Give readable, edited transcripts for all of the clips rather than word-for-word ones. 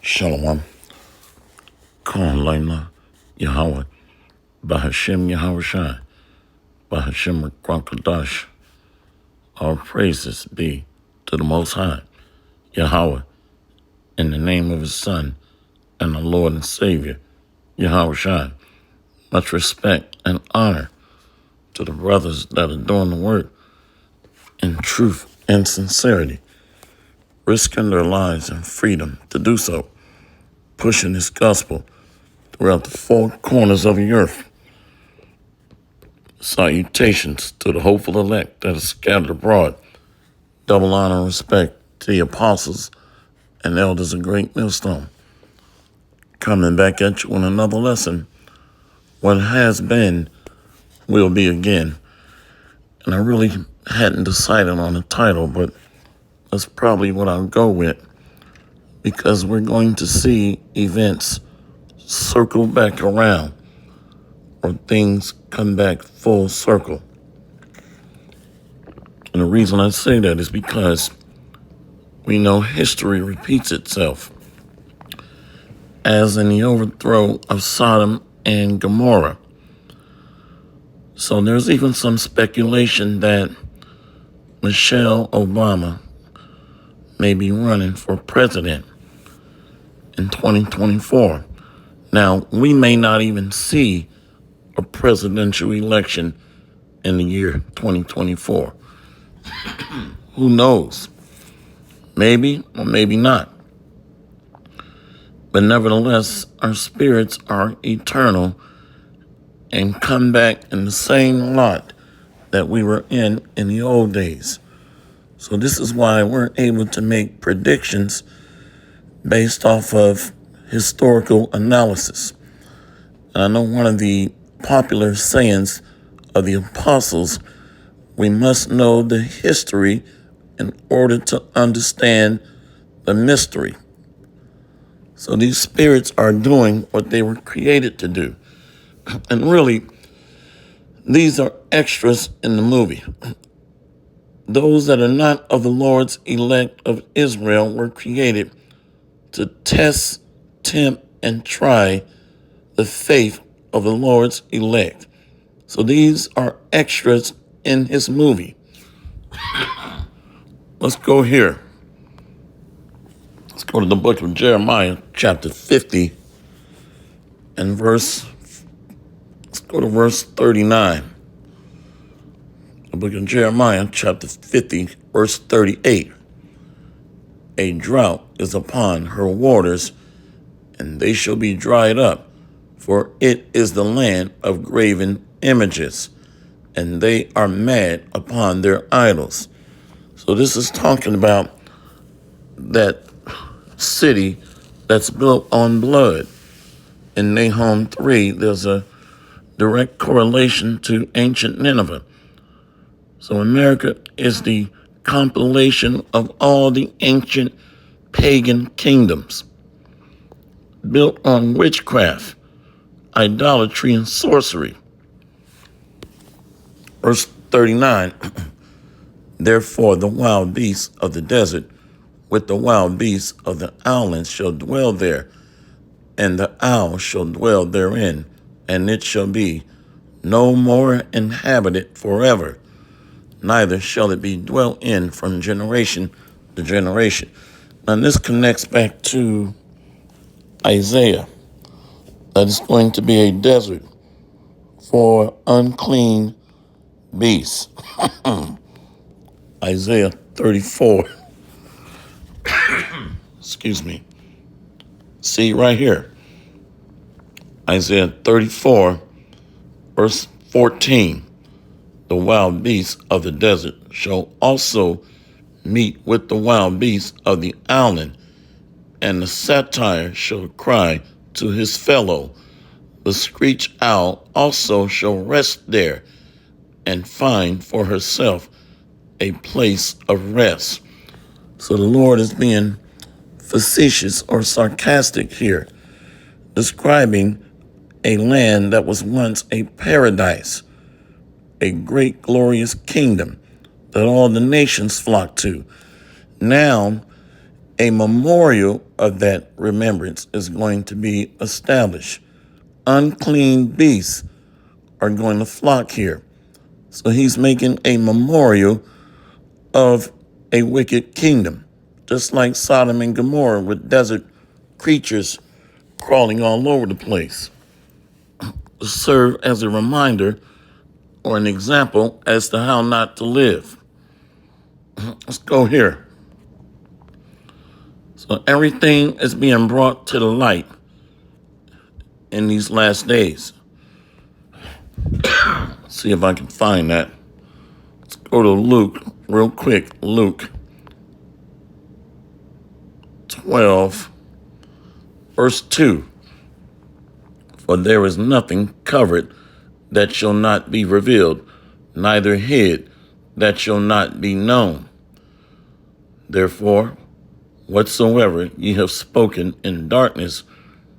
Shalom. Khan Laila Yahweh. Bahashem Yahweh Shai. Bahashem Kadash. All praises be to the Most High, Yahweh, in the name of His Son and the Lord and Savior, Yahweh Shai. Much respect and honor to the brothers that are doing the work in truth and sincerity, risking their lives and freedom to do so, pushing this gospel throughout the four corners of the earth. Salutations to the hopeful elect that is scattered abroad. Double honor and respect to the apostles and elders of Great Millstone. Coming back at you with another lesson. What has been will be again. And I really hadn't decided on a title, but that's probably what I'll go with, because we're going to see events circle back around, or things come back full circle. And the reason I say that is because we know history repeats itself, as in the overthrow of Sodom and Gomorrah. So there's even some speculation that Michelle Obama may be running for president in 2024. Now, we may not even see a presidential election in the year 2024. Who knows? Maybe or maybe not. But nevertheless, our spirits are eternal and come back in the same lot that we were in the old days. So this is why we're able to make predictions based off of historical analysis. And I know one of the popular sayings of the apostles, we must know the history in order to understand the mystery. So these spirits are doing what they were created to do. And really, these are extras in the movie. Those that are not of the Lord's elect of Israel were created to test, tempt, and try the faith of the Lord's elect. So these are extras in His movie. Let's go here. Let's go to the book of Jeremiah, chapter 50, and let's go to verse 39. The book of Jeremiah, chapter 50, verse 38. A drought is upon her waters, and they shall be dried up, for it is the land of graven images, and they are mad upon their idols. So this is talking about that city that's built on blood. In Nahum 3, there's a direct correlation to ancient Nineveh. So America is the compilation of all the ancient pagan kingdoms built on witchcraft, idolatry, and sorcery. Verse 39, therefore the wild beasts of the desert with the wild beasts of the islands shall dwell there, and the owl shall dwell therein, and it shall be no more inhabited forever, neither shall it be dwelt in from generation to generation. And this connects back to Isaiah, that is going to be a desert for unclean beasts. Isaiah 34. Excuse me. See right here. Isaiah 34, verse 14. The wild beasts of the desert shall also meet with the wild beasts of the island, and the satyr shall cry to his fellow. The screech owl also shall rest there, and find for herself a place of rest. So the Lord is being facetious or sarcastic here, describing a land that was once a paradise, a great glorious kingdom that all the nations flocked to. Now, a memorial of that remembrance is going to be established. Unclean beasts are going to flock here. So he's making a memorial of a wicked kingdom, just like Sodom and Gomorrah with desert creatures crawling all over the place, to serve as a reminder or an example as to how not to live. Let's go here. So everything is being brought to the light in these last days. Let's see if I can find that. Let's go to Luke real quick. Luke 12, verse 2. For there is nothing covered that shall not be revealed, neither hid that shall not be known. Therefore, whatsoever ye have spoken in darkness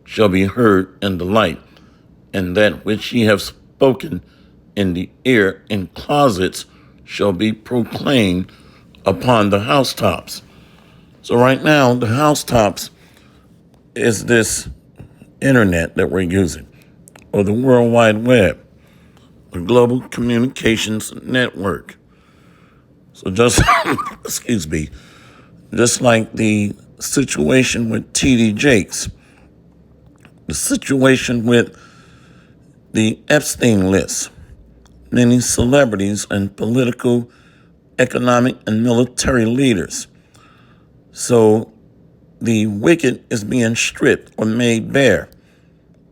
shall be heard in the light, and that which ye have spoken in the ear in closets shall be proclaimed upon the housetops. So right now, the housetops is this internet that we're using, or the World Wide Web, the Global Communications Network. So just, excuse me, just like the situation with T.D. Jakes, the situation with the Epstein list, many celebrities and political, economic, and military leaders. So the wicked is being stripped or made bare.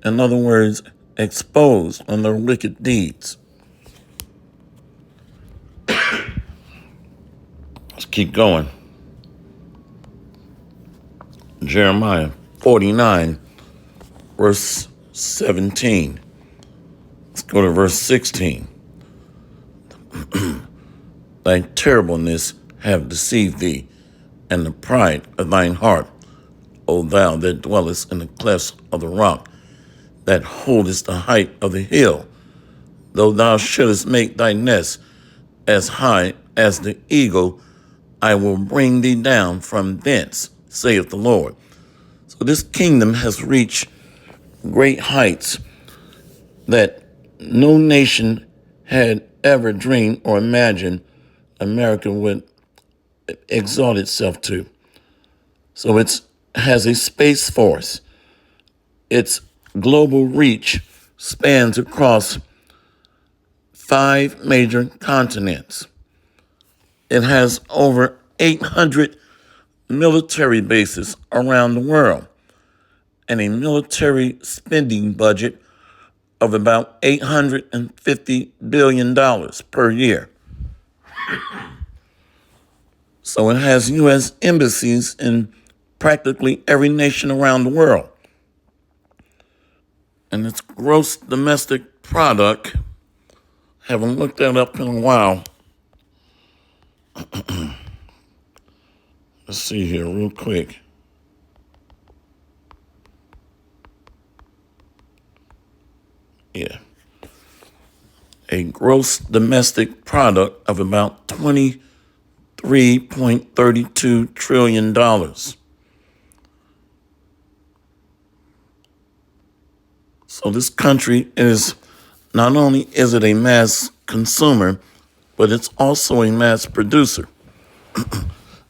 In other words, exposed on their wicked deeds. Let's keep going. Jeremiah 49, verse 17. Let's go to verse 16. Thy terribleness have deceived thee, and the pride of thine heart, O thou that dwellest in the clefts of the rock, that holdest the height of the hill. Though thou shouldest make thy nest as high as the eagle, I will bring thee down from thence, saith the Lord. So this kingdom has reached great heights that no nation had ever dreamed or imagined America would exalt itself to. So it has a space force. Its global reach spans across 5 major continents. It has over 800 military bases around the world and a military spending budget of about $850 billion per year. So it has U.S. embassies in practically every nation around the world. And its gross domestic product, haven't looked that up in a while. Let's see here real quick. Yeah. A gross domestic product of about $23.32 trillion. So this country is, not only is it a mass consumer, but it's also a mass producer.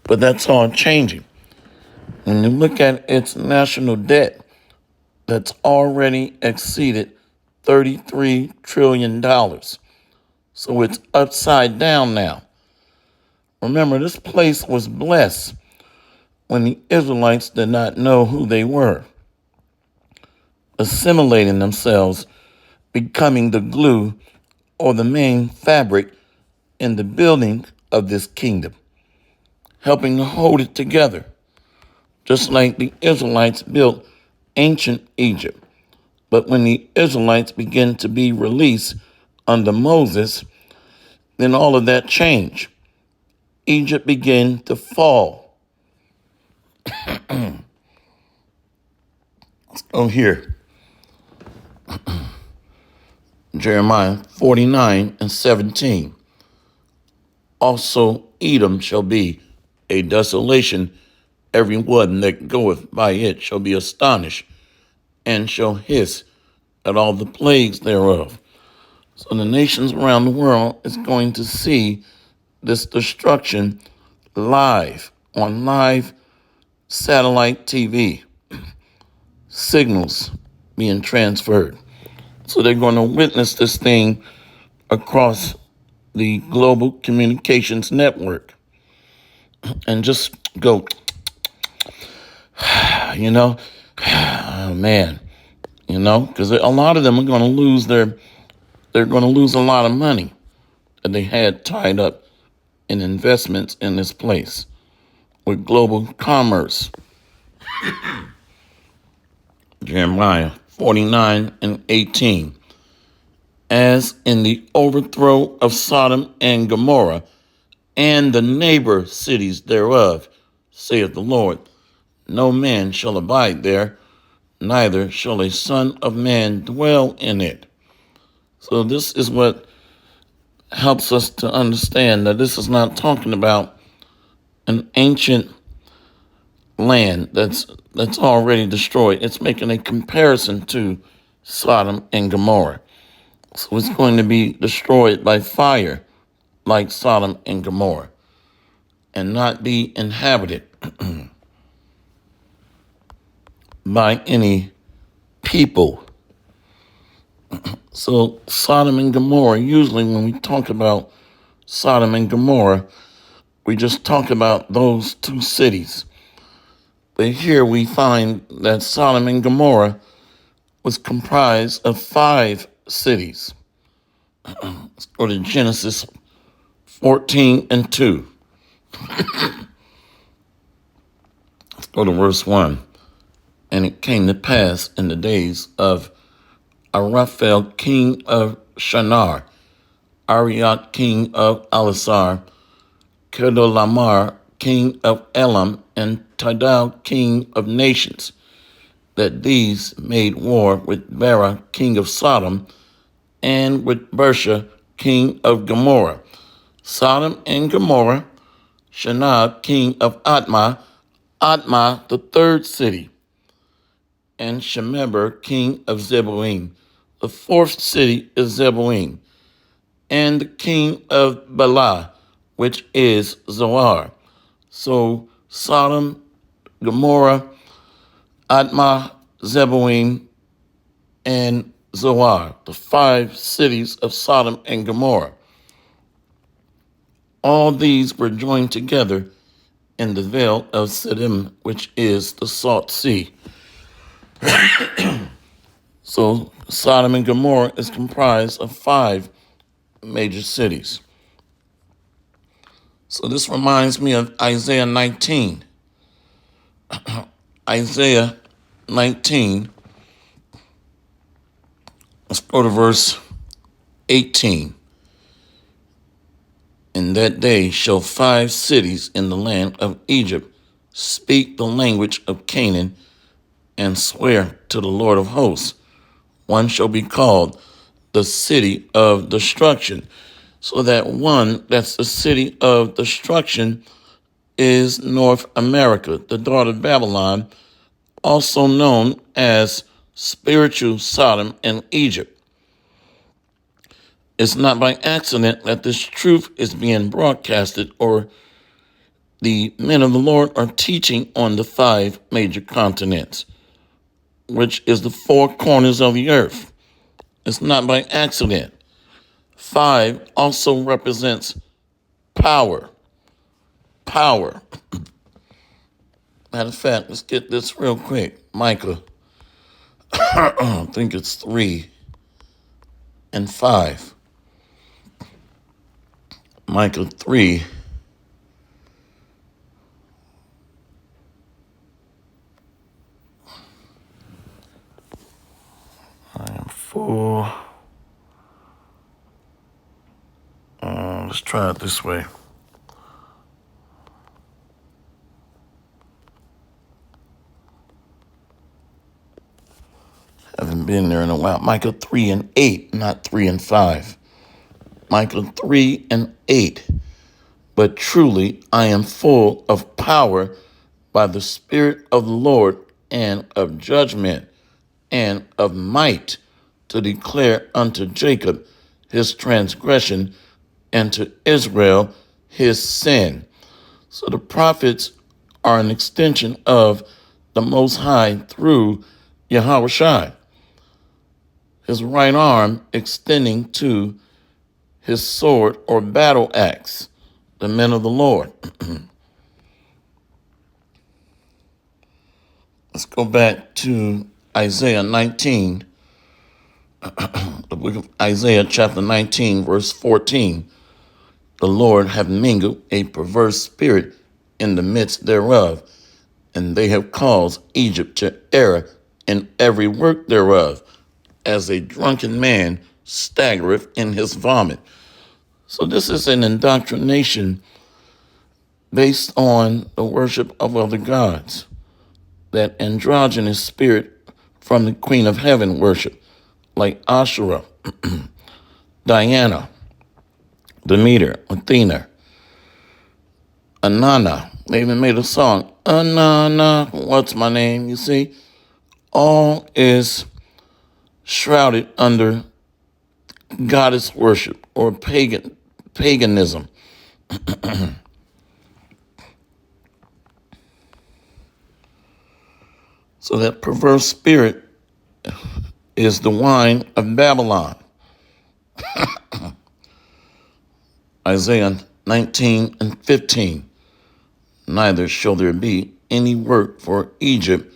But that's all changing. When you look at its national debt, that's already exceeded $33 trillion. So it's upside down now. Remember, this place was blessed when the Israelites did not know who they were, assimilating themselves, becoming the glue or the main fabric in the building of this kingdom, helping to hold it together, just like the Israelites built ancient Egypt. But when the Israelites began to be released under Moses, then all of that changed. Egypt began to fall. Let's go here. Jeremiah 49 and 17. Also Edom shall be a desolation Every one that goeth by it shall be astonished, and shall hiss at all the plagues thereof. So the nations around the world is going to see this destruction live on live satellite TV, signals being transferred. So they're going to witness this thing across the global communications network and just go, oh man, because a lot of them are going to lose they're going to lose a lot of money that they had tied up in investments in this place with global commerce. Jeremiah 49:18. As in the overthrow of Sodom and Gomorrah and the neighbor cities thereof, saith the Lord, no man shall abide there, neither shall a son of man dwell in it. So this is what helps us to understand that this is not talking about an ancient land that's already destroyed. It's making a comparison to Sodom and Gomorrah. So it's going to be destroyed by fire like Sodom and Gomorrah and not be inhabited by any people. So Sodom and Gomorrah, usually when we talk about Sodom and Gomorrah, we just talk about those two cities. But here we find that Sodom and Gomorrah was comprised of 5 cities. Let's go to Genesis 14:2. Let's go to verse 1. And it came to pass in the days of Araphel, king of Shinar, Ariat, king of Elasar, Kedolamar, king of Elam, and Tidal, king of nations, that these made war with Bera, king of Sodom, and with Bersha, king of Gomorrah. Sodom and Gomorrah, Shinar, king of Atmah, Atmah, the 3rd city, and Shemeber, king of Zeboim. The 4th city is Zeboim, and the king of Bela, which is Zoar. So Sodom, Gomorrah, Atmah, Zeboim, and Zoar, the 5 cities of Sodom and Gomorrah. All these were joined together in the vale of Siddim, which is the Salt Sea. So Sodom and Gomorrah is comprised of 5 major cities. So this reminds me of Isaiah 19. Isaiah 19. Let's go to verse 18. In that day shall 5 cities in the land of Egypt speak the language of Canaan and swear to the Lord of hosts. One shall be called the city of destruction. So that one, that's the city of destruction, is North America, the daughter of Babylon, also known as spiritual Sodom and Egypt. It's not by accident that this truth is being broadcasted or the men of the Lord are teaching on the 5 major continents, which is the 4 corners of the earth. It's not by accident. 5 also represents power. Power. Matter of fact, let's get this real quick. Micah, I think it's 3 and 5. Micah 3. I am full. Let's try it this way. Haven't been there in a while. Micah 3 and 8, not 3 and 5. Micah 3 and 8. But truly I am full of power, by the Spirit of the Lord and of judgment and of might, to declare unto Jacob his transgression and to Israel his sin. So the prophets are an extension of the Most High through Yahweh Shai, his right arm extending to his sword or battle axe, the men of the Lord. Let's go back to Isaiah 19, the book of Isaiah chapter 19, verse 14. The Lord hath mingled a perverse spirit in the midst thereof, and they have caused Egypt to err in every work thereof, as a drunken man staggereth in his vomit. So this is an indoctrination based on the worship of other gods, that androgynous spirit from the Queen of Heaven worship, like Asherah, Diana, Demeter, Athena, Anana. They even made a song, Anana, what's my name? You see, all is shrouded under goddess worship or paganism. So that perverse spirit is the wine of Babylon. Isaiah 19 and 15. Neither shall there be any work for Egypt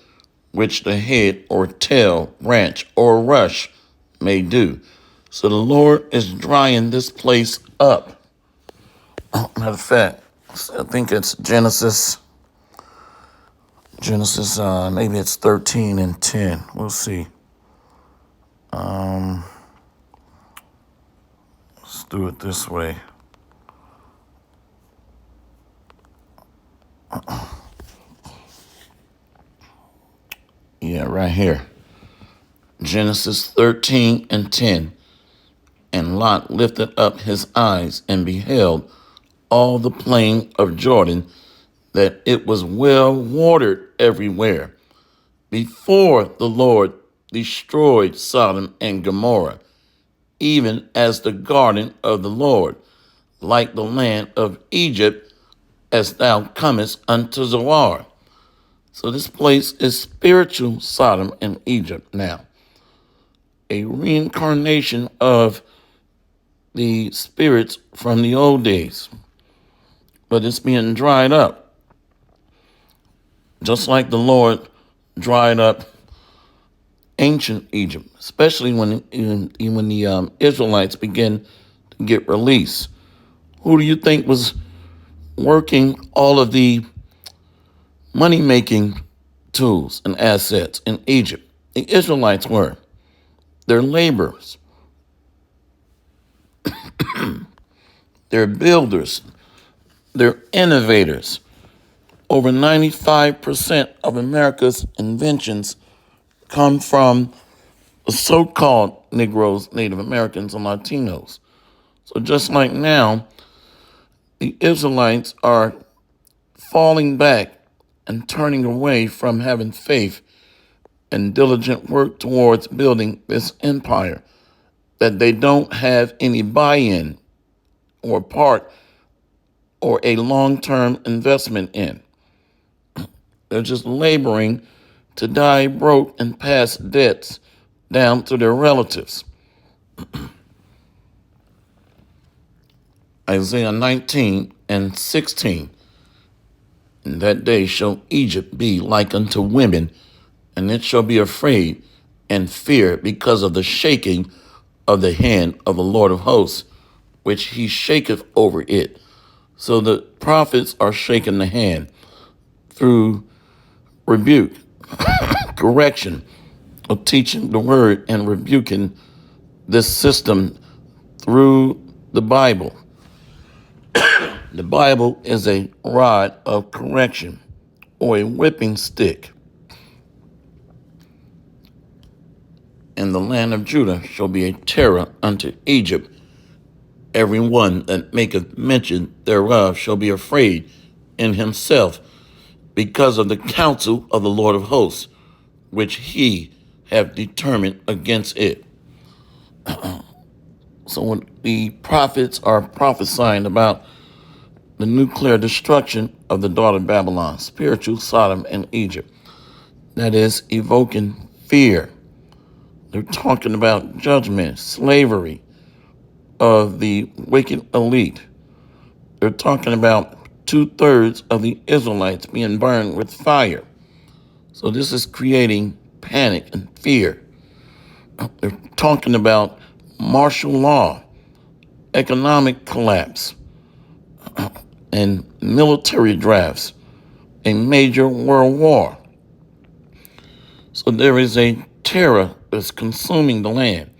which the head or tail, branch or rush may do. So the Lord is drying this place up. Matter of fact, I think it's Genesis, maybe it's 13 and 10. We'll see. Let's do it this way. Yeah, right here. Genesis 13 and 10. And Lot lifted up his eyes and beheld all the plain of Jordan, that it was well watered everywhere, before the Lord destroyed Sodom and Gomorrah, even as the garden of the Lord, like the land of Egypt, as thou comest unto Zoar. So this place is spiritual Sodom and Egypt now, a reincarnation of the spirits from the old days. But it's being dried up, just like the Lord dried up ancient Egypt, especially when the Israelites begin to get released. Who do you think was working all of the money-making tools and assets in Egypt? The Israelites were. They're laborers. They're builders. They're innovators. Over 95% of America's inventions come from the so-called Negroes, Native Americans, and Latinos. So just like now, the Israelites are falling back and turning away from having faith and diligent work towards building this empire that they don't have any buy-in or part or a long-term investment in. They're just laboring to die broke and pass debts down to their relatives. Isaiah 19 and 16. In that day shall Egypt be like unto women, and it shall be afraid and fear because of the shaking of the hand of the Lord of hosts, which he shaketh over it. So the prophets are shaking the hand through rebuke, correction, of teaching the word and rebuking this system through the Bible. The Bible is a rod of correction or a whipping stick. And the land of Judah shall be a terror unto Egypt. Every one that maketh mention thereof shall be afraid in himself because of the counsel of the Lord of hosts, which he have determined against it. So when the prophets are prophesying about the nuclear destruction of the daughter of Babylon, spiritual Sodom and Egypt, that is evoking fear. They're talking about judgment, slavery of the wicked elite. They're talking about 2/3 of the Israelites being burned with fire. So this is creating panic and fear. They're talking about martial law, economic collapse, and military drafts, a major world war. So there is a terror that's consuming the land.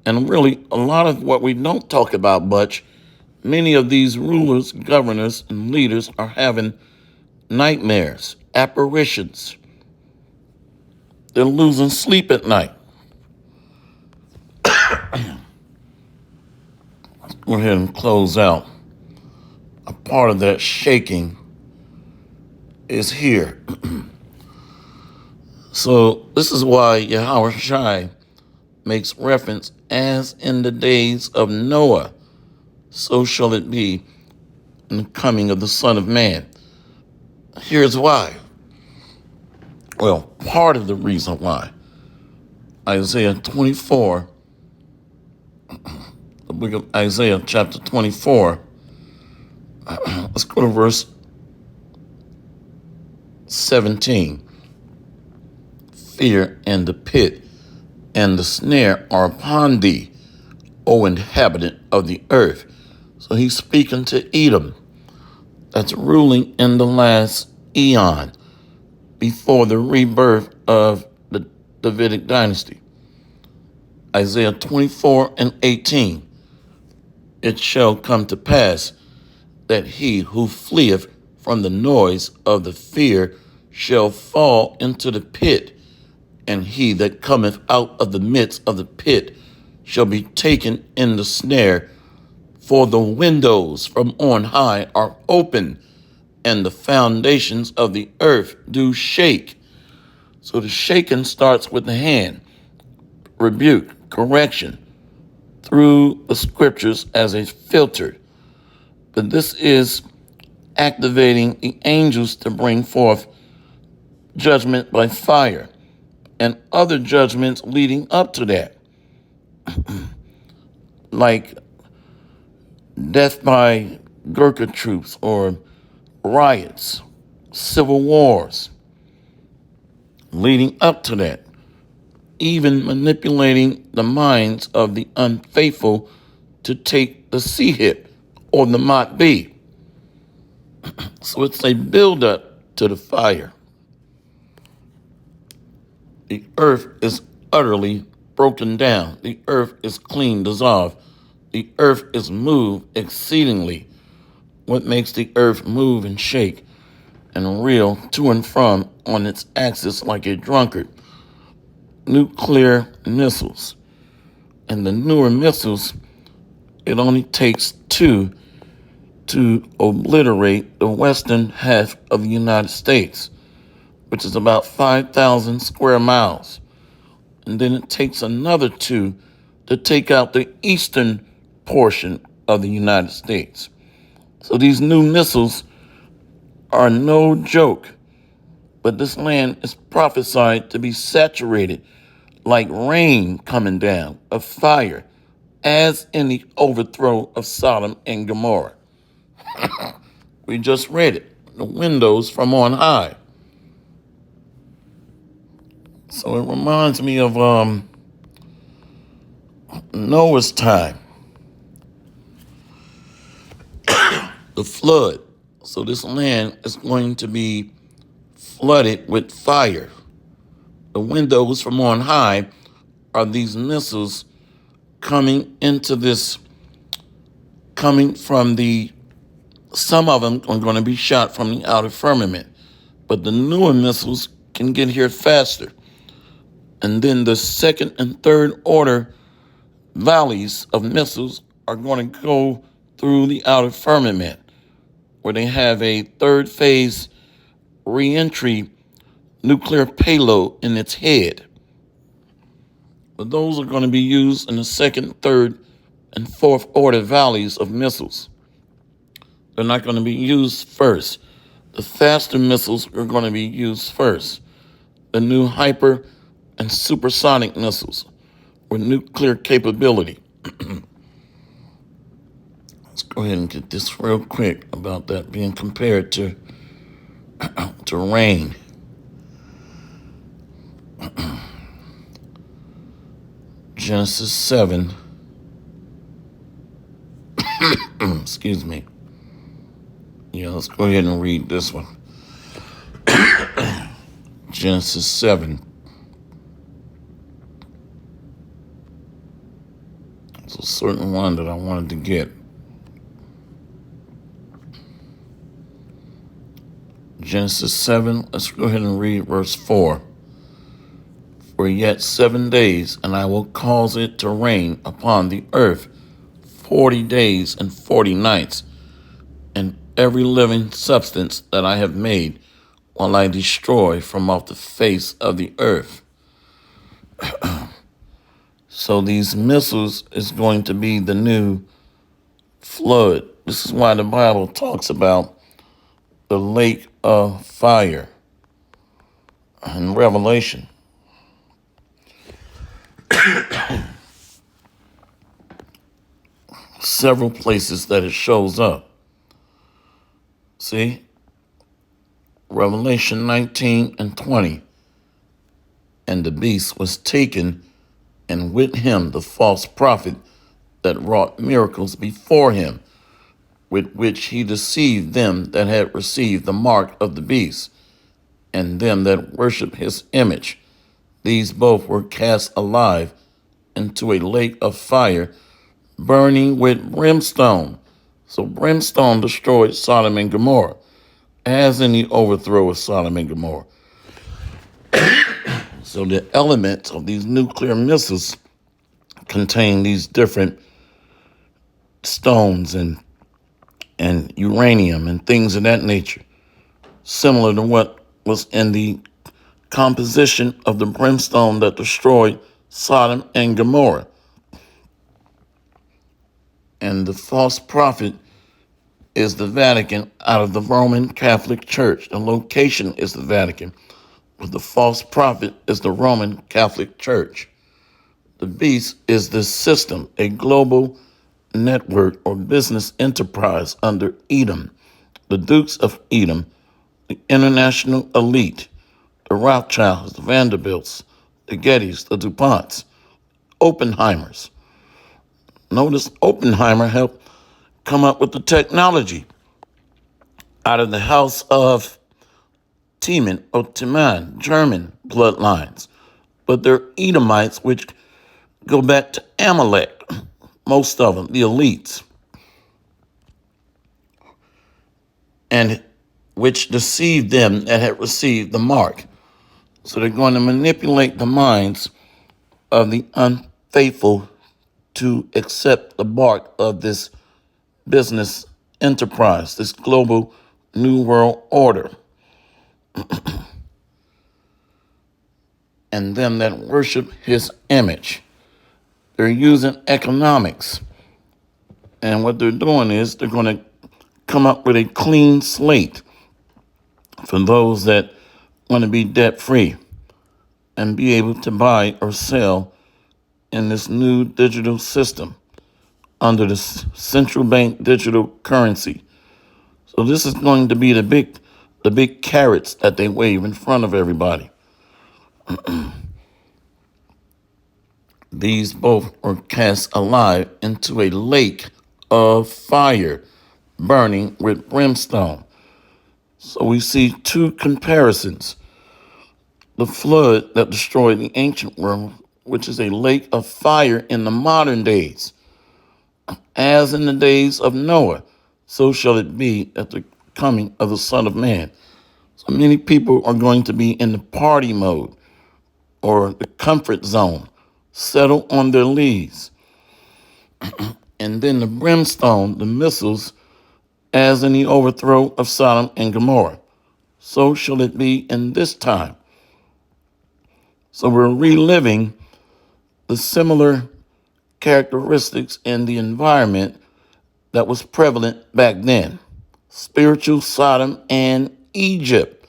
And really, a lot of what we don't talk about much, many of these rulers, governors, and leaders are having nightmares, apparitions. They're losing sleep at night. Go ahead and close out. A part of that shaking is here. So this is why Yahweh Shai makes reference, as in the days of Noah, so shall it be in the coming of the Son of Man. Here's why. Well, part of the reason why. Isaiah 24, the book of Isaiah chapter 24, let's go to verse 17. Fear and the pit and the snare are upon thee, O inhabitant of the earth. So he's speaking to Edom, that's ruling in the last eon, before the rebirth of the Davidic dynasty. Isaiah 24:18. It shall come to pass that he who fleeth from the noise of the fear shall fall into the pit, and he that cometh out of the midst of the pit shall be taken in the snare. For the windows from on high are open, and the foundations of the earth do shake. So the shaking starts with the hand, rebuke, correction, through the scriptures as a filter. But this is activating the angels to bring forth judgment by fire and other judgments leading up to that, like death by Gurkha troops or riots, civil wars, leading up to that, even manipulating the minds of the unfaithful to take the C-hit or the Mot B. So it's a build-up to the fire. The earth is utterly broken down. The earth is clean, dissolved. The earth is moved exceedingly. What makes the earth move and shake and reel to and from on its axis like a drunkard? Nuclear missiles. And the newer missiles, it only takes 2 to obliterate the western half of the United States, which is about 5,000 square miles. And then it takes another 2 to take out the eastern portion of the United States. So these new missiles are no joke, but this land is prophesied to be saturated like rain coming down of fire, as in the overthrow of Sodom and Gomorrah. We just read it, the windows from on high. So it reminds me of Noah's time, the flood. So this land is going to be flooded with fire. The windows from on high are these missiles coming into this, coming from the, some of them are going to be shot from the outer firmament, but the newer missiles can get here faster. And then the second and third order volleys of missiles are going to go through the outer firmament, where they have a third phase reentry nuclear payload in its head. But those are going to be used in the second, third, and fourth order volleys of missiles. They're not going to be used first. The faster missiles are going to be used first. The new hyper and supersonic missiles with nuclear capability. Let's go ahead and get this real quick about that being compared to rain. Genesis 7. Excuse me. Yeah, let's go ahead and read this one. Genesis 7. It's a certain one that I wanted to get. Genesis 7, let's go ahead and read verse 4. For yet 7 days, and I will cause it to rain upon the earth 40 days and 40 nights, and every living substance that I have made will I destroy from off the face of the earth. So these missiles is going to be the new flood. This is why the Bible talks about the lake of fire in Revelation. Several places that it shows up. See? Revelation 19 and 20. And the beast was taken, and with him the false prophet that wrought miracles before him, with which he deceived them that had received the mark of the beast, and them that worship his image. These both were cast alive into a lake of fire, burning with brimstone. So brimstone destroyed Sodom and Gomorrah, as in the overthrow of Sodom and Gomorrah. So the elements of these nuclear missiles contain these different stones and uranium and things of that nature, similar to what was in the composition of the brimstone that destroyed Sodom and Gomorrah. And the false prophet is the Vatican out of the Roman Catholic Church. The location is the Vatican, but the false prophet is the Roman Catholic Church. The beast is this system, a global network or business enterprise under Edom, the Dukes of Edom, the international elite, the Rothschilds, the Vanderbilts, the Gettys, the DuPonts, Oppenheimers. Notice Oppenheimer helped come up with the technology out of the house of Timon or Timan, German bloodlines. But they're Edomites, which go back to Amalek, most of them, the elites, and which deceived them that had received the mark. So they're going to manipulate the minds of the unfaithful to accept the mark of this business enterprise, this global new world order. And them that worship his image. They're using economics. And what they're doing is they're going to come up with a clean slate for those that want to be debt-free and be able to buy or sell in this new digital system under the central bank digital currency. So this is going to be the big carrots that they wave in front of everybody. These both were cast alive into a lake of fire, burning with brimstone. So we see two comparisons. The flood that destroyed the ancient world, which is a lake of fire in the modern days. As in the days of Noah, so shall it be at the coming of the Son of Man. So many people are going to be in the party mode or the comfort zone, settle on their leaves. And then the brimstone, the missiles, as in the overthrow of Sodom and Gomorrah. so shall it be in this time. So we're reliving the similar characteristics in the environment that was prevalent back then. Spiritual Sodom and Egypt.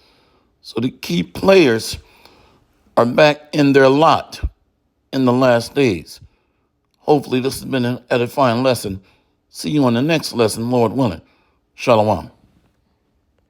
So the key players are back in their lot in the last days. Hopefully this has been an edifying lesson. See you on the next lesson, Lord willing. Shalom.